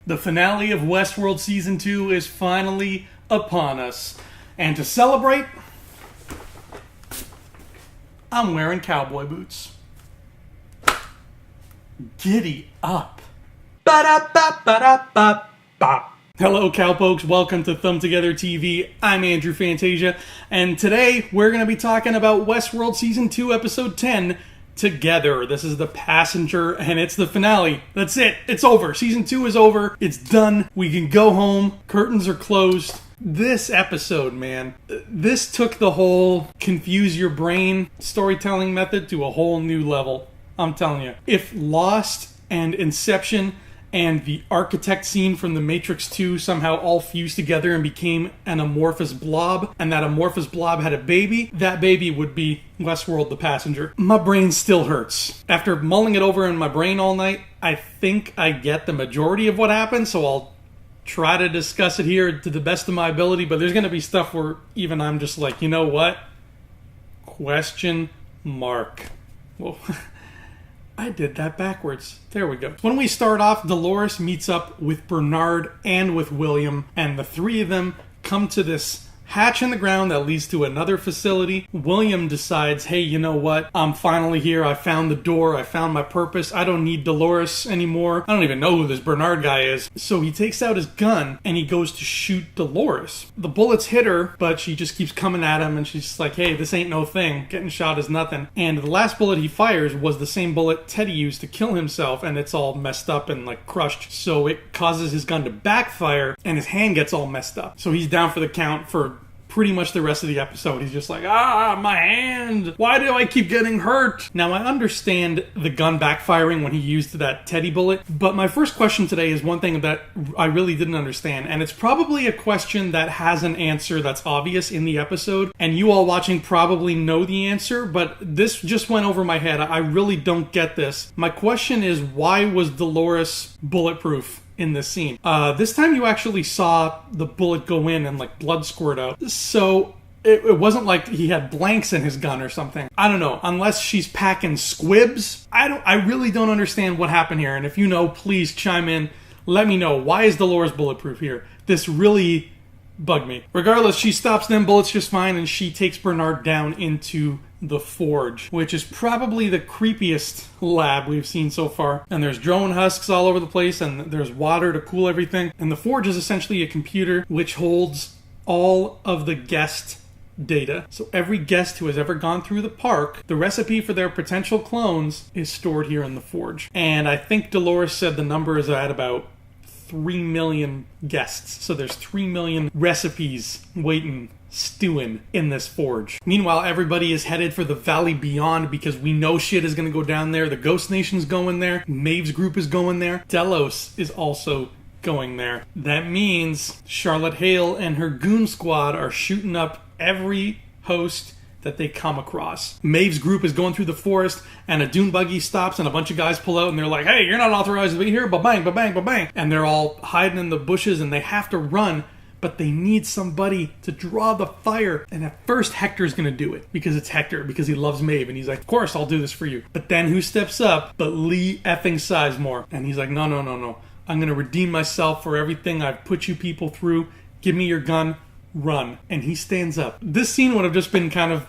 The finale of Westworld Season 2 is finally upon us. And to celebrate, I'm wearing cowboy boots. Giddy up. Ba-da-ba-ba-da-ba-ba. Hello, cowpokes. Welcome to Thumb Together TV. I'm Andrew Fantasia, and today we're going to be talking about Westworld Season 2, Episode 10, Together. This is the passenger, and it's the finale. That's it. It's over. Season 2 is over. It's done. We can go home. Curtains are closed. This episode, man, this took the whole confuse your brain storytelling method to a whole new level. I'm telling you. If Lost and Inception and the architect scene from The Matrix 2 somehow all fused together and became an amorphous blob, and that amorphous blob had a baby, that baby would be Westworld the passenger. My brain still hurts. After mulling it over in my brain all night, I think I get the majority of what happened, so I'll try to discuss it here to the best of my ability, but there's going to be stuff where even I'm just like, you know what? Question mark. Well, I did that backwards. There we go. When we start off, Dolores meets up with Bernard and with William, and the three of them come to this hatch in the ground that leads to another facility. William decides, hey, you know what? I'm finally here. I found the door. I found my purpose. I don't need Dolores anymore. I don't even know who this Bernard guy is. So he takes out his gun and he goes to shoot Dolores. The bullets hit her, but she just keeps coming at him and she's just like, hey, this ain't no thing. Getting shot is nothing. And the last bullet he fires was the same bullet Teddy used to kill himself, and it's all messed up and like crushed. So it causes his gun to backfire and his hand gets all messed up. So he's down for the count for pretty much the rest of the episode. He's just like, my hand! Why do I keep getting hurt? Now, I understand the gun backfiring when he used that Teddy bullet, but my first question today is one thing that I really didn't understand, and it's probably a question that has an answer that's obvious in the episode, and you all watching probably know the answer, but this just went over my head. I really don't get this. My question is, why was Dolores bulletproof in this scene? This time you actually saw the bullet go in and like blood squirt out. So it wasn't like he had blanks in his gun or something. I don't know. Unless she's packing squibs. I really don't understand what happened here. And if you know, please chime in. Let me know. Why is Dolores bulletproof here? This really bugged me. Regardless, she stops them bullets just fine, and she takes Bernard down into the Forge, which is probably the creepiest lab we've seen so far. And there's drone husks all over the place, and there's water to cool everything. And the Forge is essentially a computer which holds all of the guest data. So every guest who has ever gone through the park, the recipe for their potential clones is stored here in the Forge. And I think Dolores said the number is at about 3 million guests. So there's 3 million recipes waiting, stewing in this Forge. Meanwhile, everybody is headed for the Valley Beyond because we know shit is going to go down there. The Ghost Nation's going there. Maeve's group is going there. Delos is also going there. That means Charlotte Hale and her goon squad are shooting up every host that they come across. Maeve's group is going through the forest, and a dune buggy stops, and a bunch of guys pull out, and they're like, hey, you're not authorized to be here, ba-bang, ba-bang, ba-bang. And they're all hiding in the bushes, and they have to run, but they need somebody to draw the fire. And at first, Hector's going to do it, because it's Hector, because he loves Maeve, and he's like, of course, I'll do this for you. But then who steps up but Lee effing Sizemore? And he's like, no. I'm going to redeem myself for everything I've put you people through. Give me your gun. Run. And he stands up. This scene would have just been kind of,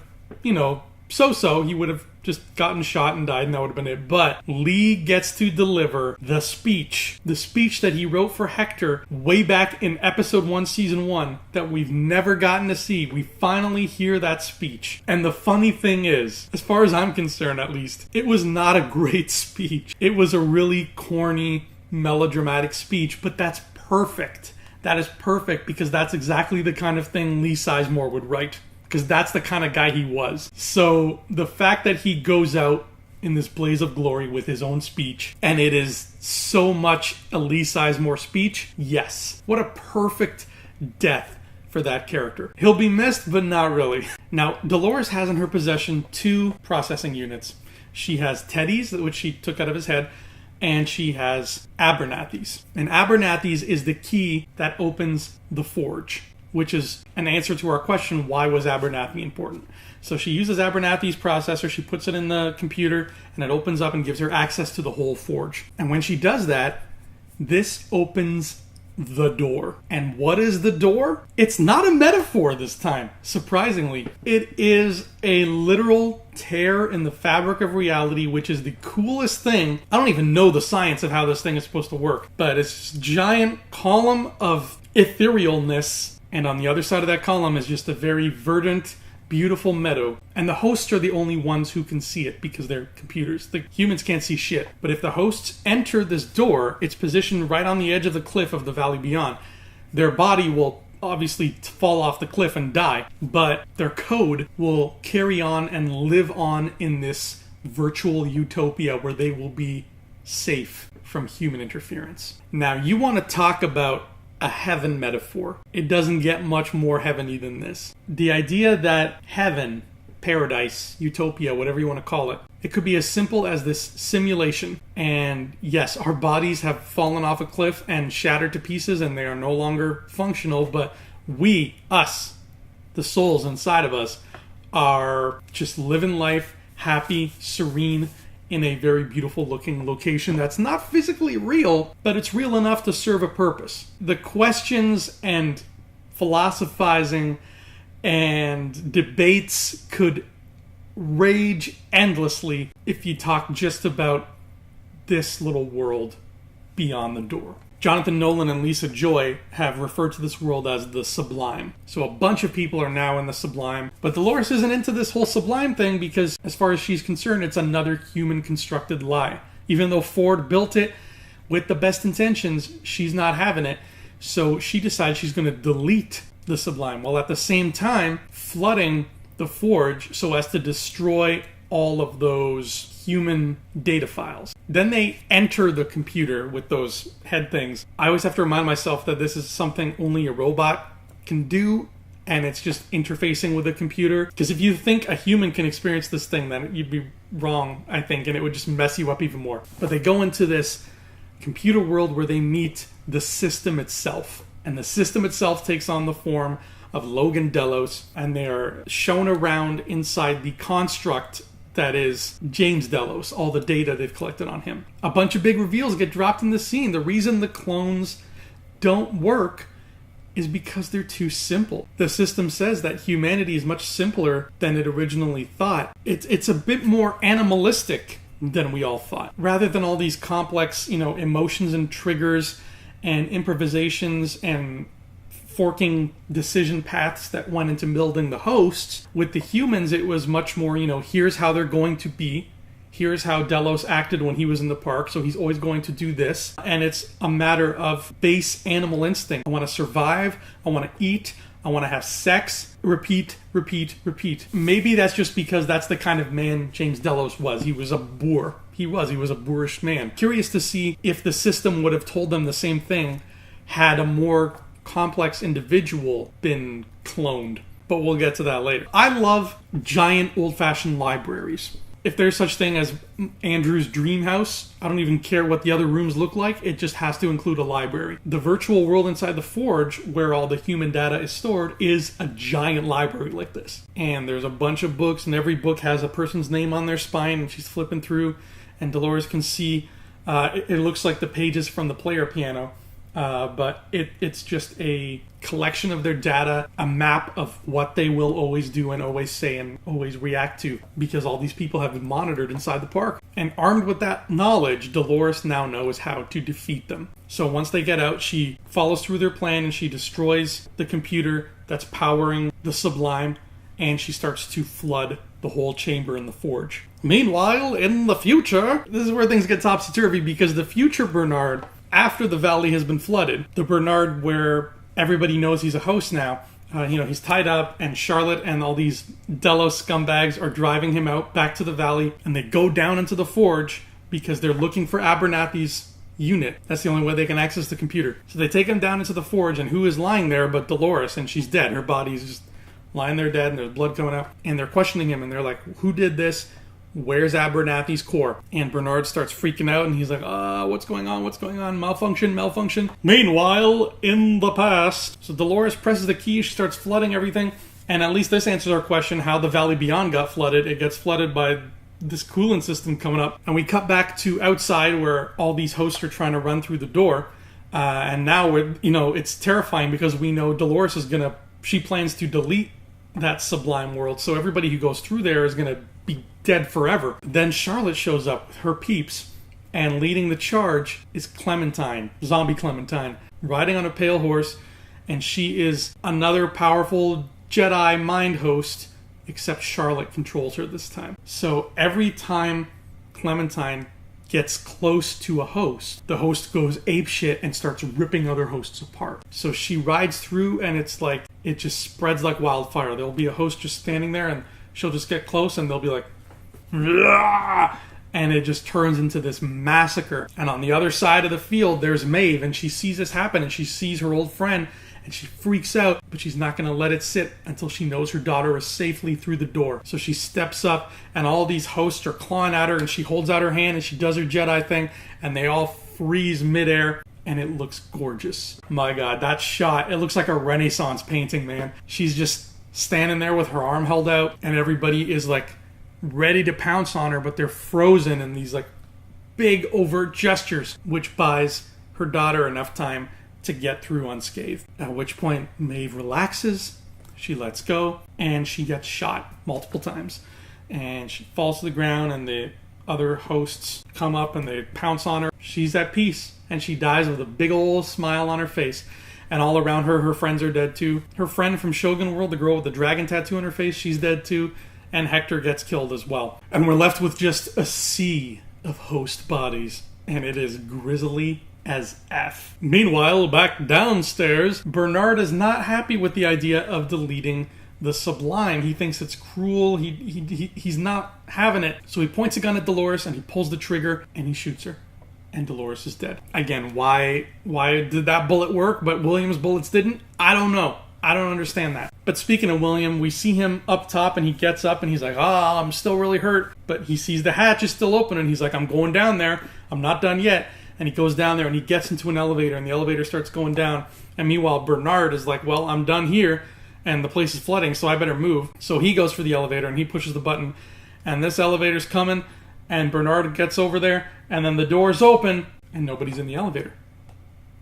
so-so. He would have just gotten shot and died, and that would have been it. But Lee gets to deliver the speech that he wrote for Hector way back in episode 1, season 1, that we've never gotten to see. We finally hear that speech. And the funny thing is, as far as I'm concerned at least, it was not a great speech. It was a really corny, melodramatic speech, but that's perfect. That is perfect, because that's exactly the kind of thing Lee Sizemore would write. Because that's the kind of guy he was. So the fact that he goes out in this blaze of glory with his own speech, and it is so much a Lee Sizemore speech, yes. What a perfect death for that character. He'll be missed, but not really. Now, Dolores has in her possession 2 processing units. She has Teddy's, which she took out of his head, and she has Abernathy's. And Abernathy's is the key that opens the Forge, which is an answer to our question, why was Abernathy important? So she uses Abernathy's processor, she puts it in the computer, and it opens up and gives her access to the whole Forge. And when she does that, This opens the door. And what is the door? It's not a metaphor this time, surprisingly. It is a literal tear in the fabric of reality, which is the coolest thing. I don't even know the science of how this thing is supposed to work, but it's this giant column of etherealness, and on the other side of that column is just a very verdant, beautiful meadow. And the hosts are the only ones who can see it because they're computers. The humans can't see shit. But if the hosts enter this door, it's positioned right on the edge of the cliff of the valley beyond. Their body will obviously fall off the cliff and die, but their code will carry on and live on in this virtual utopia where they will be safe from human interference. Now, you want to talk about a heaven metaphor. It doesn't get much more heavenly than this. The idea that heaven, paradise, utopia, whatever you want to call it, it could be as simple as this simulation. And yes, our bodies have fallen off a cliff and shattered to pieces and they are no longer functional, but we, us, the souls inside of us, are just living life happy, serene, in a very beautiful looking location that's not physically real, but it's real enough to serve a purpose. The questions and philosophizing and debates could rage endlessly if you talk just about this little world beyond the door. Jonathan Nolan and Lisa Joy have referred to this world as the sublime. So a bunch of people are now in the sublime. But Dolores isn't into this whole sublime thing because, as far as she's concerned, it's another human-constructed lie. Even though Ford built it with the best intentions, she's not having it. So she decides she's going to delete the sublime, while at the same time flooding the forge so as to destroy all of those human data files. Then they enter the computer with those head things. I always have to remind myself that this is something only a robot can do, and it's just interfacing with a computer. Because if you think a human can experience this thing, then you'd be wrong, I think, and it would just mess you up even more. But they go into this computer world where they meet the system itself. And the system itself takes on the form of Logan Delos, and they are shown around inside the construct that is James Delos, all the data they've collected on him. A bunch of big reveals get dropped in the scene. The reason the clones don't work is because they're too simple. The system says that humanity is much simpler than it originally thought. It's a bit more animalistic than we all thought. Rather than all these complex, emotions and triggers and improvisations and forking decision paths that went into building the hosts. With the humans, it was much more, here's how they're going to be. Here's how Delos acted when he was in the park, so he's always going to do this. And it's a matter of base animal instinct. I want to survive. I want to eat. I want to have sex. Repeat, repeat, repeat. Maybe that's just because that's the kind of man James Delos was. He was a boor. He was a boorish man. Curious to see if the system would have told them the same thing had a more complex individual been cloned, but we'll get to that later. I love giant old-fashioned libraries. If there's such thing as Andrew's dream house, I don't even care what the other rooms look like, it just has to include a library. The virtual world inside the forge, where all the human data is stored, is a giant library like this. And there's a bunch of books, and every book has a person's name on their spine, and she's flipping through, and Dolores can see, it looks like the pages from the player piano. But it's just a collection of their data, a map of what they will always do and always say and always react to, because all these people have been monitored inside the park. And armed with that knowledge, Dolores now knows how to defeat them. So once they get out, she follows through their plan and she destroys the computer that's powering the Sublime, and she starts to flood the whole chamber in the forge. Meanwhile, in the future, this is where things get topsy-turvy, because the future Bernard, after the valley has been flooded, the Bernard where everybody knows he's a host now, he's tied up, and Charlotte and all these Delos scumbags are driving him out back to the valley, and they go down into the forge because they're looking for Abernathy's unit. That's the only way they can access the computer. So they take him down into the forge, and who is lying there but Dolores, and she's dead. Her body's just lying there dead, and there's blood coming out. And they're questioning him, and they're like, who did this? Where's Abernathy's core? And Bernard starts freaking out, and he's like, what's going on? What's going on? Malfunction. Meanwhile, in the past. So Dolores presses the key, she starts flooding everything, and at least this answers our question how the Valley Beyond got flooded. It gets flooded by this coolant system coming up. And we cut back to outside where all these hosts are trying to run through the door. And now it's terrifying because we know Dolores is she plans to delete that sublime world. So everybody who goes through there is going to be dead forever. Then Charlotte shows up with her peeps, and leading the charge is Clementine, zombie Clementine, riding on a pale horse. And she is another powerful Jedi mind host, except Charlotte controls her this time. So every time Clementine gets close to a host, the host goes apeshit and starts ripping other hosts apart. So she rides through, and it's like, it just spreads like wildfire. There'll be a host just standing there, and she'll just get close, and they'll be like, "Rah!" And it just turns into this massacre. And on the other side of the field, there's Maeve, and she sees this happen, and she sees her old friend, and she freaks out, but she's not going to let it sit until she knows her daughter is safely through the door. So she steps up, and all these hosts are clawing at her, and she holds out her hand, and she does her Jedi thing, and they all freeze midair, and it looks gorgeous. My God, that shot, it looks like a Renaissance painting, man. She's just standing there with her arm held out, and everybody is like ready to pounce on her, but they're frozen in these like big overt gestures, which buys her daughter enough time to get through unscathed. At which point Maeve relaxes, she lets go, and she gets shot multiple times. And she falls to the ground, and the other hosts come up and they pounce on her. She's at peace, and she dies with a big old smile on her face. And all around her, her friends are dead too. Her friend from Shogun World, the girl with the dragon tattoo on her face, she's dead too. And Hector gets killed as well. And we're left with just a sea of host bodies. And it is grisly as F. Meanwhile, back downstairs, Bernard is not happy with the idea of deleting the sublime. He thinks it's cruel. He's not having it. So he points a gun at Dolores, and he pulls the trigger, and he shoots her. And Dolores is dead. Again, why did that bullet work, but William's bullets didn't? I don't know. I don't understand that. But speaking of William, we see him up top, and he gets up, and he's like, I'm still really hurt. But he sees the hatch is still open, and he's like, I'm going down there. I'm not done yet. And he goes down there, and he gets into an elevator, and the elevator starts going down. And meanwhile, Bernard is like, well, I'm done here, and the place is flooding, so I better move. So he goes for the elevator, and he pushes the button, and this elevator's coming, and Bernard gets over there, and then the doors open, and nobody's in the elevator.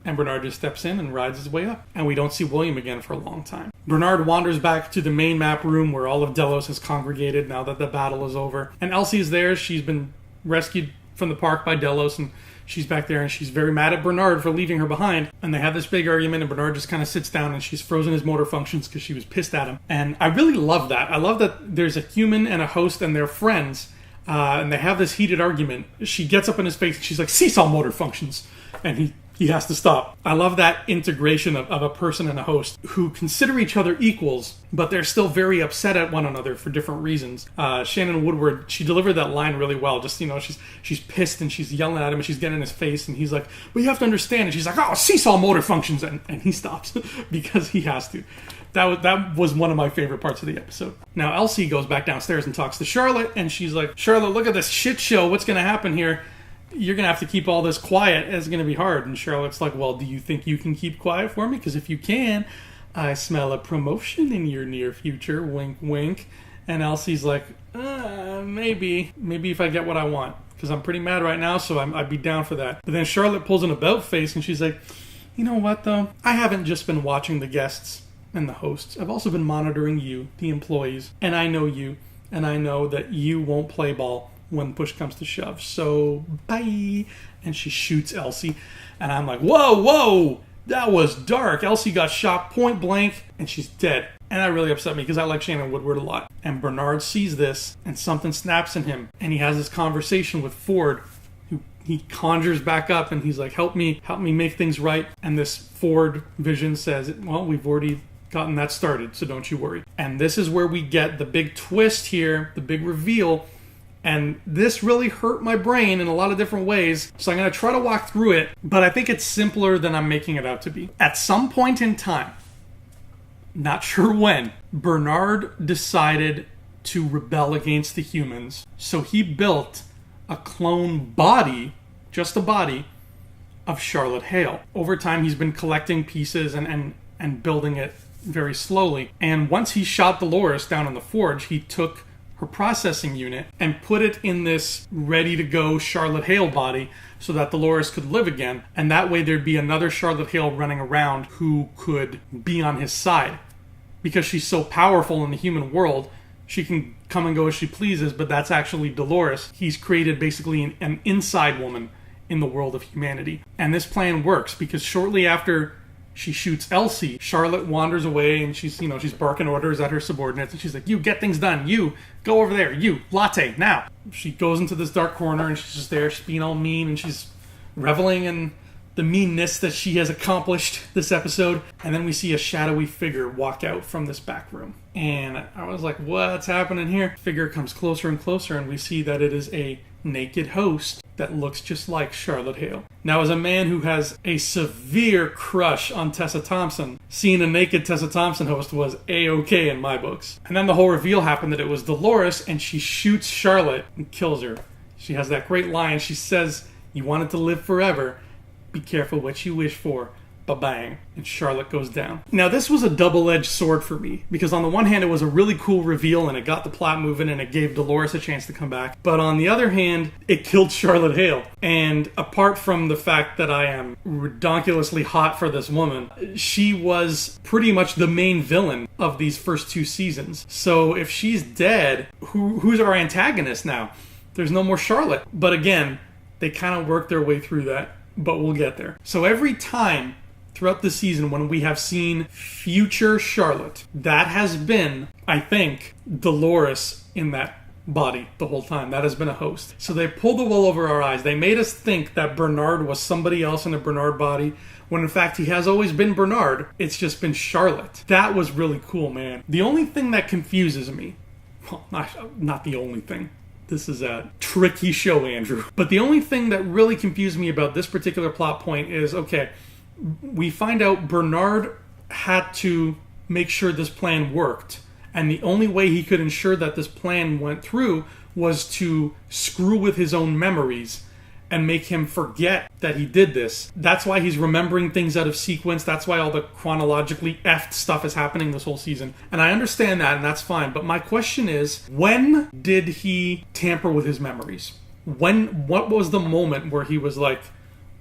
And Bernard just steps in and rides his way up. And we don't see William again for a long time. Bernard wanders back to the main map room where all of Delos has congregated now that the battle is over. And Elsie is there. She's been rescued from the park by Delos, and she's back there, and she's very mad at Bernard for leaving her behind. And they have this big argument, and Bernard just kind of sits down, and she's frozen his motor functions because she was pissed at him. And I really love that. I love that there's a human and a host, and they're friends, and they have this heated argument. She gets up in his face, and she's like, "Seesaw motor functions." And he has to stop. I love that integration of a person and a host who consider each other equals, but they're still very upset at one another for different reasons. Shannon Woodward, she delivered that line really well. Just, she's pissed, and she's yelling at him, and she's getting in his face, and he's like, "Well, you have to understand." And she's like, "Oh, seesaw motor functions." And he stops because he has to. That was one of my favorite parts of the episode. Now, Elsie goes back downstairs and talks to Charlotte, and she's like, "Charlotte, look at this shit show. What's going to happen here? You're going to have to keep all this quiet. It's going to be hard." And Charlotte's like, "Well, do you think you can keep quiet for me? Because if you can, I smell a promotion in your near future. Wink, wink." And Elsie's like, maybe if I get what I want. Because I'm pretty mad right now, so I'd be down for that. But then Charlotte pulls an about face, and she's like, "You know what, though? I haven't just been watching the guests and the hosts. I've also been monitoring you, the employees. And I know you. And I know that you won't play ball when push comes to shove. So, bye." And she shoots Elsie. And I'm like, whoa, that was dark. Elsie got shot point blank, and she's dead. And that really upset me because I like Shannon Woodward a lot. And Bernard sees this, and something snaps in him. And he has this conversation with Ford, who he conjures back up, and he's like, help me make things right. And this Ford vision says, well, we've already gotten that started, so don't you worry. And this is where we get the big twist here, the big reveal. And this really hurt my brain in a lot of different ways, so I'm going to try to walk through it, but I think it's simpler than I'm making it out to be. At some point in time, not sure when, Bernard decided to rebel against the humans, so he built a clone body, just a body, of Charlotte Hale. Over time, he's been collecting pieces and building it very slowly. And once he shot Dolores down in the forge, he took her processing unit and put it in this ready-to-go Charlotte Hale body so that Dolores could live again. And that way there'd be another Charlotte Hale running around who could be on his side. Because she's so powerful in the human world, she can come and go as she pleases, but that's actually Dolores. He's created basically an inside woman in the world of humanity. And this plan works because shortly after she shoots Elsie, Charlotte wanders away and she's barking orders at her subordinates and she's like, you get things done, you go over there, you latte now. She goes into this dark corner and she's just there, she's being all mean and she's reveling in the meanness that she has accomplished this episode. And then we see a shadowy figure walk out from this back room. And I was like, what's happening here? Figure comes closer and closer and we see that it is a naked host that looks just like Charlotte Hale. Now, as a man who has a severe crush on Tessa Thompson, seeing a naked Tessa Thompson host was A-okay in my books. And then the whole reveal happened that it was Dolores, and she shoots Charlotte and kills her. She has that great line. She says, you wanted to live forever. Be careful what you wish for. Ba-bang. And Charlotte goes down. Now, this was a double-edged sword for me, because on the one hand, it was a really cool reveal, and it got the plot moving, and it gave Dolores a chance to come back. But on the other hand, it killed Charlotte Hale. And apart from the fact that I am redonkulously hot for this woman, she was pretty much the main villain of these first two seasons. So if she's dead, who's our antagonist now? There's no more Charlotte. But again, they kind of worked their way through that, but we'll get there. So every time throughout the season when we have seen future Charlotte, that has been, I think, Dolores in that body the whole time. That has been a host. So they pulled the wool over our eyes. They made us think that Bernard was somebody else in a Bernard body, when in fact he has always been Bernard. It's just been Charlotte. That was really cool, man. The only thing that confuses me, well, not the only thing. This is a tricky show, Andrew. But the only thing that really confused me about this particular plot point is, okay, we find out Bernard had to make sure this plan worked. And the only way he could ensure that this plan went through was to screw with his own memories and make him forget that he did this. That's why he's remembering things out of sequence. That's why all the chronologically effed stuff is happening this whole season. And I understand that, and that's fine. But my question is, when did he tamper with his memories? What was the moment where he was like,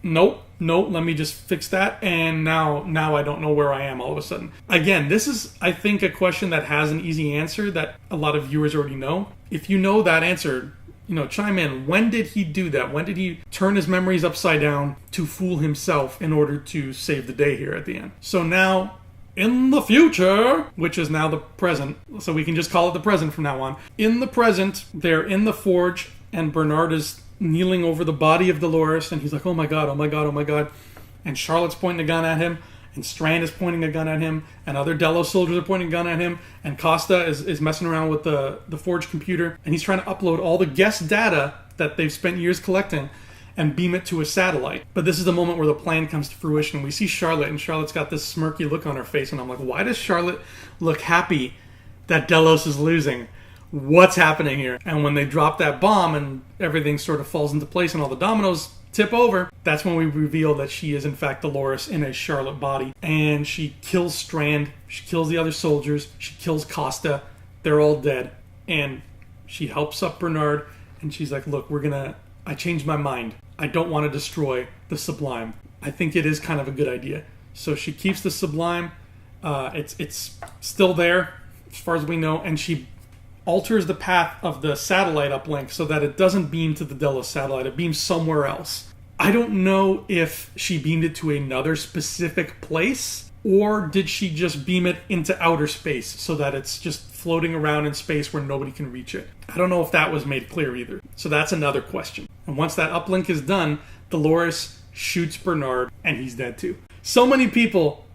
nope, let me just fix that, and now I don't know where I am all of a sudden. Again, this is, I think, a question that has an easy answer that a lot of viewers already know. If you know that answer, chime in. When did he do that? When did he turn his memories upside down to fool himself in order to save the day here at the end? So now, in the future, which is now the present, so we can just call it the present from now on. In the present, they're in the forge, and Bernard is kneeling over the body of Dolores, and he's like, oh my god, oh my god, oh my god. And Charlotte's pointing a gun at him, and Strand is pointing a gun at him, and other Delos soldiers are pointing a gun at him, and Costa is messing around with the Forge computer, and he's trying to upload all the guest data that they've spent years collecting and beam it to a satellite. But this is the moment where the plan comes to fruition. We see Charlotte, and Charlotte's got this smirky look on her face, and I'm like, why does Charlotte look happy that Delos is losing? What's happening here? And when they drop that bomb and everything sort of falls into place and all the dominoes tip over, that's when we reveal that she is in fact Dolores in a Charlotte body. And she kills Strand, she kills the other soldiers, she kills Costa, they're all dead. And she helps up Bernard, and she's like, look, I changed my mind. I don't want to destroy the Sublime. I think it is kind of a good idea. So she keeps the Sublime. It's still there as far as we know, and she alters the path of the satellite uplink so that it doesn't beam to the Delos satellite. It beams somewhere else. I don't know if she beamed it to another specific place, or did she just beam it into outer space so that it's just floating around in space where nobody can reach it. I don't know if that was made clear either. So that's another question. And once that uplink is done, Dolores shoots Bernard, and he's dead too. So many people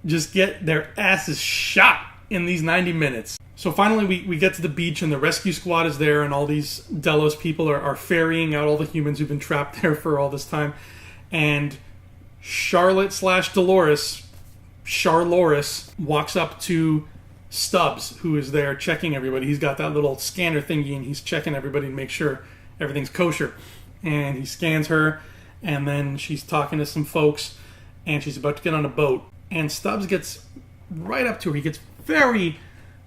just get their asses shot in these 90 minutes. So finally we get to the beach, and the rescue squad is there, and all these Delos people are ferrying out all the humans who've been trapped there for all this time. And Charlotte/Dolores, Charloris, walks up to Stubbs, who is there checking everybody. He's got that little scanner thingy, and he's checking everybody to make sure everything's kosher. And he scans her, and then she's talking to some folks, and she's about to get on a boat. And Stubbs gets right up to her. He gets very,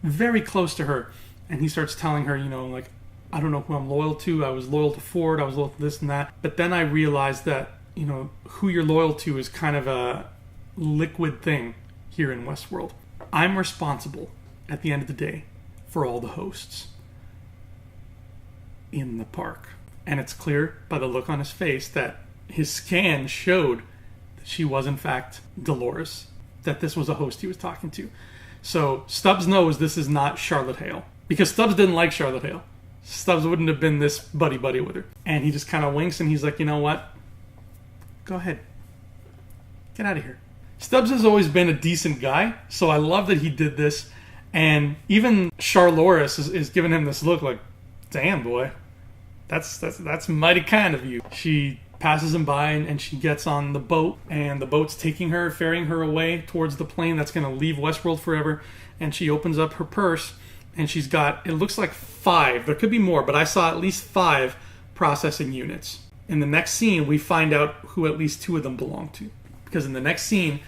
very close to her. And he starts telling her, like, I don't know who I'm loyal to. I was loyal to Ford. I was loyal to this and that. But then I realized that, who you're loyal to is kind of a liquid thing here in Westworld. I'm responsible, at the end of the day, for all the hosts in the park. And it's clear by the look on his face that his scan showed that she was, in fact, Dolores, that this was a host he was talking to. So Stubbs knows this is not Charlotte Hale, because Stubbs didn't like Charlotte Hale. Stubbs wouldn't have been this buddy-buddy with her. And he just kind of winks and he's like, you know what? Go ahead. Get out of here. Stubbs has always been a decent guy, so I love that he did this. And even Charloris is giving him this look like, damn, boy. That's mighty kind of you. She passes him by and she gets on the boat, and the boat's taking her, ferrying her away towards the plane that's going to leave Westworld forever. And she opens up her purse, and she's got, it looks like 5, there could be more, but I saw at least 5 processing units. In the next scene, we find out who at least 2 of them belong to. Because in the next scene,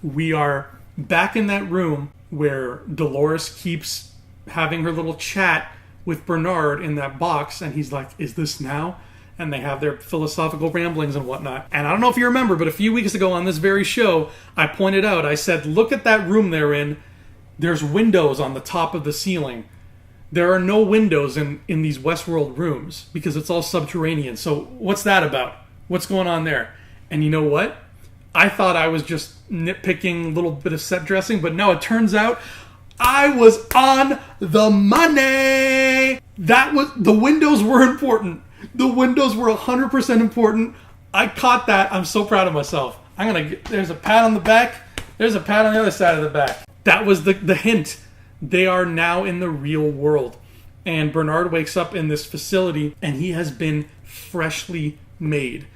we are back in that room where Dolores keeps having her little chat with Bernard in that box, and he's like, is this now? And they have their philosophical ramblings and whatnot. And I don't know if you remember, but a few weeks ago on this very show, I pointed out, I said, look at that room they're in. There's windows on the top of the ceiling. There are no windows in these Westworld rooms because it's all subterranean. So what's that about? What's going on there? And you know what? I thought I was just nitpicking a little bit of set dressing, but no, it turns out I was on the money. The windows were important. The windows were 100% important. I caught that. I'm so proud of myself. There's a pat on the back. There's a pat on the other side of the back. That was the hint. They are now in the real world. And Bernard wakes up in this facility, and he has been freshly made.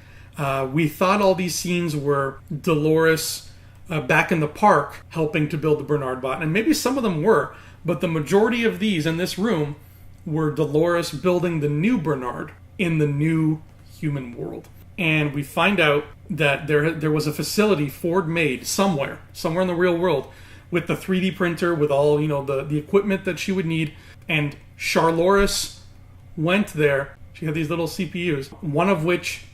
We thought all these scenes were Dolores back in the park helping to build the Bernard bot. And maybe some of them were. But the majority of these in this room were Dolores building the new Bernard in the new human world. And we find out that there was a facility Ford made somewhere in the real world with the 3D printer, with all, the equipment that she would need. And Charloris went there. She had these little CPUs, one of which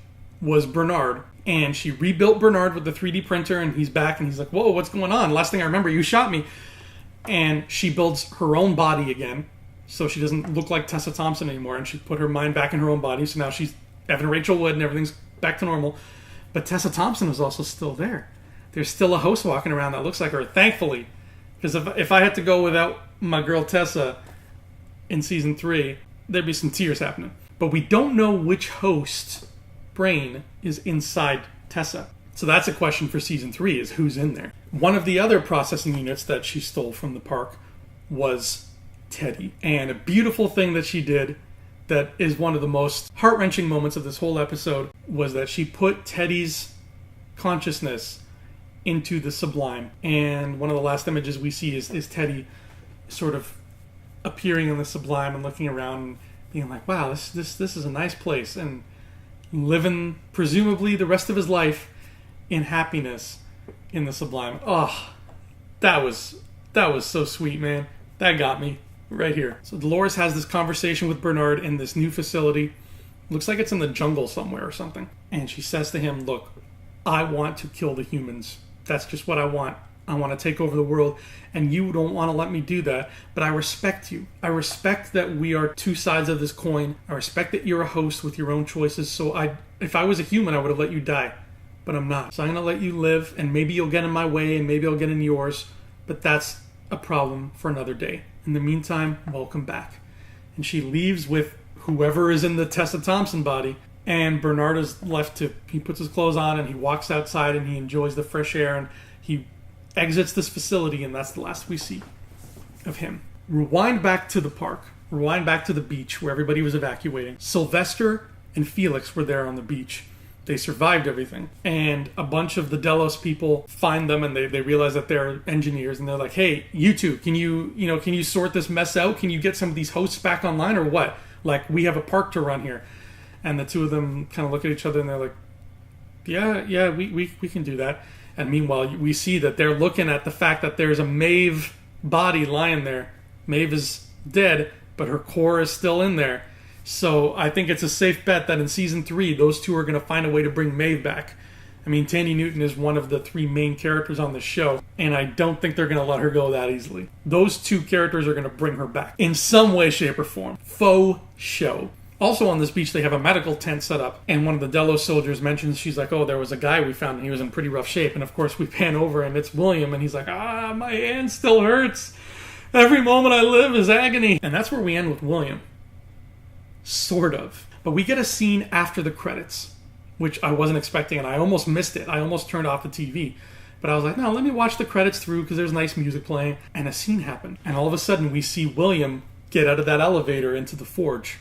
was Bernard. And she rebuilt Bernard with the 3D printer, and he's back, and he's like, whoa, what's going on? Last thing I remember, you shot me. And she builds her own body again, so she doesn't look like Tessa Thompson anymore, and she put her mind back in her own body, so now she's Evan Rachel Wood, and everything's back to normal. But Tessa Thompson is also still there. There's still a host walking around that looks like her, thankfully. Because if I had to go without my girl Tessa in Season 3, there'd be some tears happening. But we don't know which host brain is inside Tessa. So that's a question for Season 3, is who's in there. One of the other processing units that she stole from the park was Teddy. And a beautiful thing that she did that is one of the most heart-wrenching moments of this whole episode was that she put Teddy's consciousness into the Sublime. And one of the last images we see is Teddy sort of appearing in the Sublime and looking around and being like, wow, this is a nice place, and living presumably the rest of his life in happiness in the Sublime. Oh, that was so sweet, man. That got me right here. So Dolores has this conversation with Bernard in this new facility. Looks like it's in the jungle somewhere or something. And she says to him, look, I want to kill the humans. That's just what I want. I want to take over the world, and you don't want to let me do that, but I respect you. I respect that we are two sides of this coin. I respect that you're a host with your own choices, so if I was a human, I would have let you die, but I'm not. So I'm going to let you live, and maybe you'll get in my way, and maybe I'll get in yours, but that's a problem for another day. In the meantime, welcome back. And she leaves with whoever is in the Tessa Thompson body, and Bernard is left he puts his clothes on, and he walks outside, and he enjoys the fresh air, and he exits this facility, and that's the last we see of him. Rewind back to the park. Rewind back to the beach where everybody was evacuating. Sylvester and Felix were there on the beach. They survived everything. And a bunch of the Delos people find them, and they realize that they're engineers, and they're like, hey, you two, can you sort this mess out? Can you get some of these hosts back online or what? Like, we have a park to run here. And the two of them kind of look at each other, and they're like, yeah, we can do that. And meanwhile, we see that they're looking at the fact that there's a Maeve body lying there. Maeve is dead, but her core is still in there. So I think it's a safe bet that in season 3, those two are going to find a way to bring Maeve back. I mean, Tandy Newton is one of the 3 main characters on the show, and I don't think they're going to let her go that easily. Those 2 characters are going to bring her back in some way, shape, or form. Faux show. Also on this beach, they have a medical tent set up, and one of the Delos soldiers mentions, she's like, oh, there was a guy we found, and he was in pretty rough shape. And of course, we pan over, and it's William, and he's like, my hand still hurts. Every moment I live is agony. And that's where we end with William. Sort of. But we get a scene after the credits, which I wasn't expecting, and I almost missed it. I almost turned off the TV. But I was like, no, let me watch the credits through because there's nice music playing. And a scene happened. And all of a sudden, we see William get out of that elevator into the forge.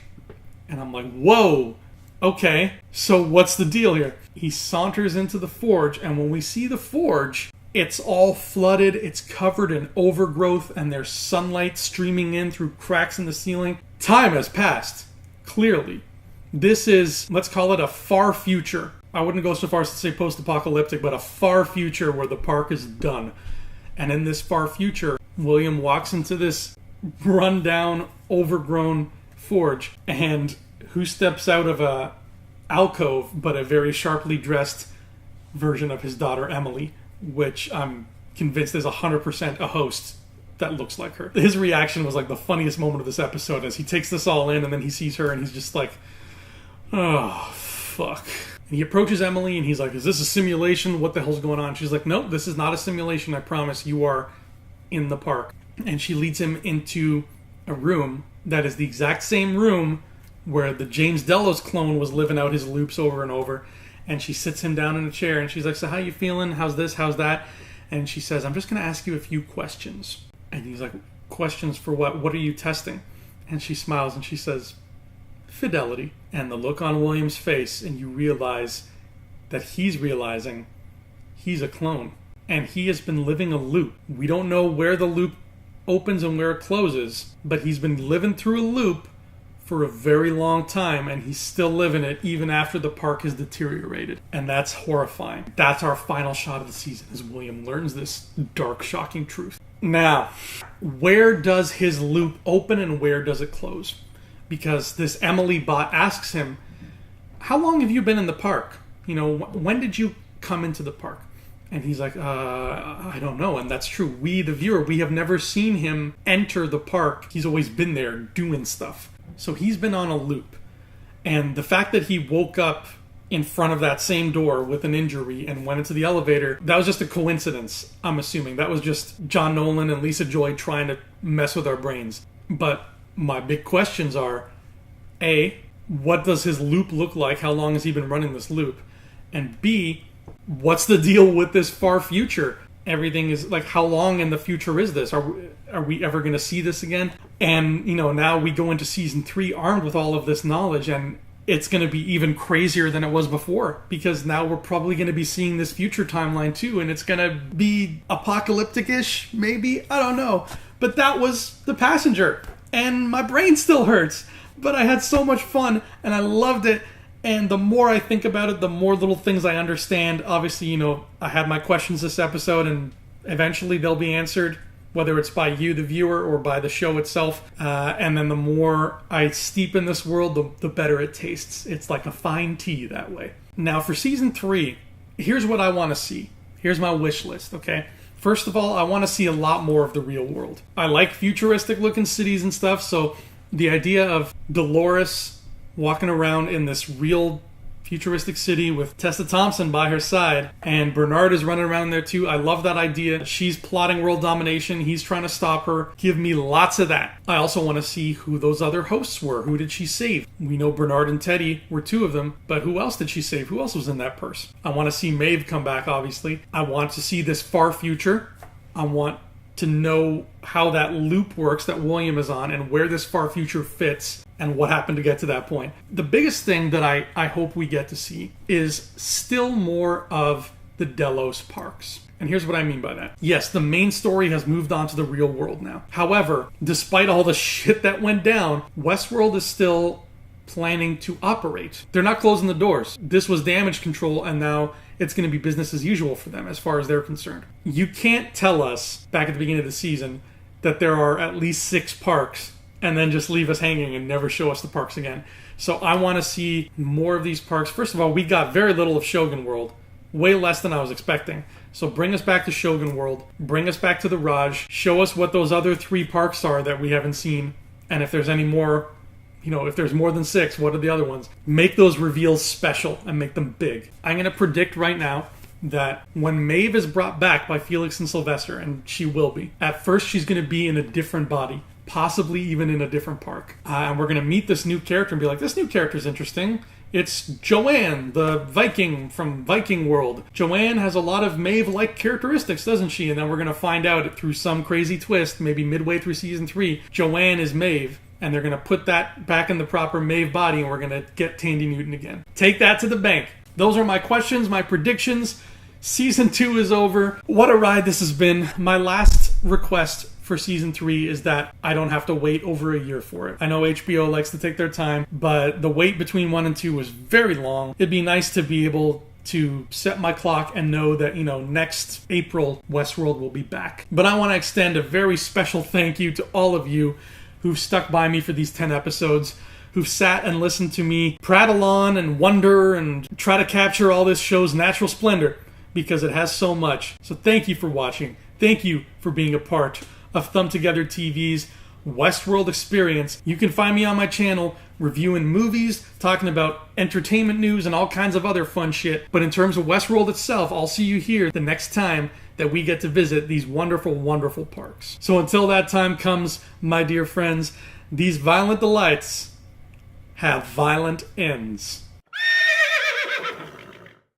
And I'm like, whoa, okay. So what's the deal here? He saunters into the forge, and when we see the forge, it's all flooded. It's covered in overgrowth, and there's sunlight streaming in through cracks in the ceiling. Time has passed, clearly. This is, let's call it a far future. I wouldn't go so far as to say post-apocalyptic, but a far future where the park is done. And in this far future, William walks into this run-down, overgrown forge. And who steps out of a alcove but a very sharply dressed version of his daughter, Emily, which I'm convinced is 100% a host that looks like her. His reaction was like the funniest moment of this episode as he takes this all in and then he sees her and he's just like, oh, fuck. And he approaches Emily and he's like, is this a simulation? What the hell's going on? She's like, nope, this is not a simulation. I promise. You are in the park. And she leads him into a room that is the exact same room where the James Delos clone was living out his loops over and over. And she sits him down in a chair and she's like, so how you feeling? How's this? How's that? And she says, I'm just going to ask you a few questions. And he's like, questions for what? What are you testing? And she smiles and she says, fidelity. And the look on William's face, and you realize that he's realizing he's a clone. And he has been living a loop. We don't know where the loop opens and where it closes, but he's been living through a loop for a very long time, and he's still living it even after the park has deteriorated. And that's horrifying. That's our final shot of the season, as William learns this dark, shocking truth. Now, where does his loop open and where does it close? Because this Emily bot asks him, how long have you been in the park? You know, when did you come into the park? And he's like, I don't know. And that's true. We, the viewer, we have never seen him enter the park. He's always been there doing stuff. So he's been on a loop. And the fact that he woke up in front of that same door with an injury and went into the elevator, that was just a coincidence, I'm assuming. That was just John Nolan and Lisa Joy trying to mess with our brains. But my big questions are, A, what does his loop look like? How long has he been running this loop? And B, what's the deal with this far future? Everything is like, how long in the future is this? Are we ever going to see this again? And, you know, now we go into season 3 armed with all of this knowledge, and it's going to be even crazier than it was before, because now we're probably going to be seeing this future timeline too, and it's going to be apocalyptic-ish, maybe? I don't know. But that was The Passenger, and my brain still hurts. But I had so much fun, and I loved it. And the more I think about it, the more little things I understand. Obviously, you know, I had my questions this episode, and eventually they'll be answered, whether it's by you, the viewer, or by the show itself. And then the more I steep in this world, the better it tastes. It's like a fine tea that way. Now, for season 3, here's what I want to see. Here's my wish list, okay? First of all, I want to see a lot more of the real world. I like futuristic-looking cities and stuff, so the idea of Dolores walking around in this real futuristic city with Tessa Thompson by her side, and Bernard is running around there too. I love that idea. She's plotting world domination. He's trying to stop her. Give me lots of that. I also want to see who those other hosts were. Who did she save? We know Bernard and Teddy were 2 of them, but who else did she save? Who else was in that purse? I want to see Maeve come back, obviously. I want to see this far future. I want to know how that loop works that William is on and where this far future fits and what happened to get to that point. The biggest thing that I hope we get to see is still more of the Delos parks. And here's what I mean by that. Yes, the main story has moved on to the real world now. However, despite all the shit that went down, Westworld is still planning to operate. They're not closing the doors. This was damage control, and now it's going to be business as usual for them as far as they're concerned. You can't tell us, back at the beginning of the season, that there are at least 6 parks and then just leave us hanging and never show us the parks again. So I want to see more of these parks. First of all, we got very little of Shogun World. Way less than I was expecting. So bring us back to Shogun World. Bring us back to the Raj. Show us what those other 3 parks are that we haven't seen. And if there's any more, if there's more than 6, what are the other ones? Make those reveals special and make them big. I'm going to predict right now that when Maeve is brought back by Felix and Sylvester, and she will be, at first she's going to be in a different body. Possibly even in a different park. And we're going to meet this new character and be like, this new character's interesting. It's Joanne, the Viking from Viking World. Joanne has a lot of Maeve-like characteristics, doesn't she? And then we're going to find out through some crazy twist, maybe midway through season 3, Joanne is Maeve. And they're going to put that back in the proper Maeve body, and we're going to get Tandy Newton again. Take that to the bank. Those are my questions, my predictions. Season 2 is over. What a ride this has been. My last request for season 3 is that I don't have to wait over a year for it. I know HBO likes to take their time, but the wait between 1 and 2 was very long. It'd be nice to be able to set my clock and know that, next April, Westworld will be back. But I want to extend a very special thank you to all of you who've stuck by me for these 10 episodes, who've sat and listened to me prattle on and wonder and try to capture all this show's natural splendor, because it has so much. So thank you for watching. Thank you for being a part of Thumb Together TV's Westworld experience. You can find me on my channel reviewing movies, talking about entertainment news and all kinds of other fun shit. But in terms of Westworld itself, I'll see you here the next time that we get to visit these wonderful, wonderful parks. So until that time comes, my dear friends, these violent delights have violent ends.